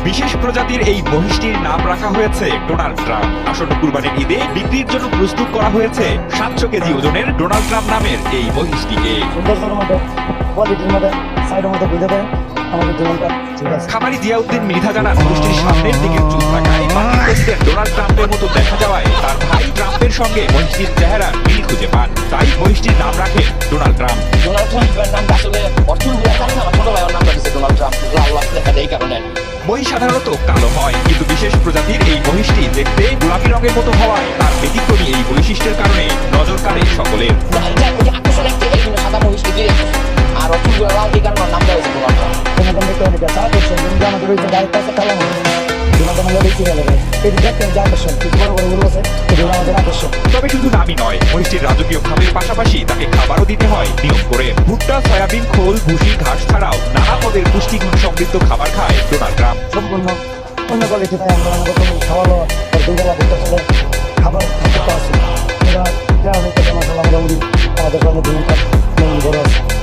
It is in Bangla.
বিশেষ প্রজাতির এই মহিষটির নাম রাখা হয়েছে ডোনাল্ড ট্রাম্প। আসন্ন কুরবানির ঈদে বিক্রির জন্য প্রস্তুত করা হয়েছে 700 কেজি ওজনের ডোনাল্ড ট্রাম্প নামের এই মহিষটিকে। খামারি জিয়াউদ্দিন মৃধা জানান, মহিষটির সামনের দিকে চুল থাকায় প্রেসিডেন্ট ডোনাল্ড ট্রাম্পের মতো দেখা যাওয়ায় তার ভাই ট্রাম্পের সঙ্গে মহিষটির চেহারা মিল খুঁজে পান, তাই মহিষটির নাম রাখেন ডোনাল্ড ট্রাম্প। ডোনাল্ড ট্রাম্পের নামটা আসলে অর্থনীতি জানি না, আমার ছোট ভাইয়ের নামটা দিচ্ছে ডোনাল্ড ট্রাম্প, লাল লাল লেখা এই কারণে। মহিষ সাধারণত কালো হয়, কিন্তু বিশেষ প্রজাতির এই মহিষটি দেখতে গোলাপি রঙের মতো হওয়ায় তার ব্যতিক্রমী এই বৈশিষ্ট্যের কারণে নজর কাড়ে সকলের। আকর্ষণ একটা এই জন্য সাদা মহিষ এগিয়ে আর অর্থনীতি লাল এই কারণে নামটা হয়েছে ডোনাল্ড ট্রাম্প। তবে শুধু নামই নয়, মহিষটির রাজকীয় খামের পাশাপাশি তাকে খাবারও দিতে হয় নিয়ম করে। ভুট্টা, সয়াবিন, খোল, ভুসি, ঘাস ছাড়াও নানা পদের পুষ্টিগুণ সমৃদ্ধ খাবার খায় ডোনাল্ড ট্রাম্প। সম্পূর্ণ অন্য কোয়ালিটি তাই আমরা খাওয়ালো দুবেলা ভুট্টা চলে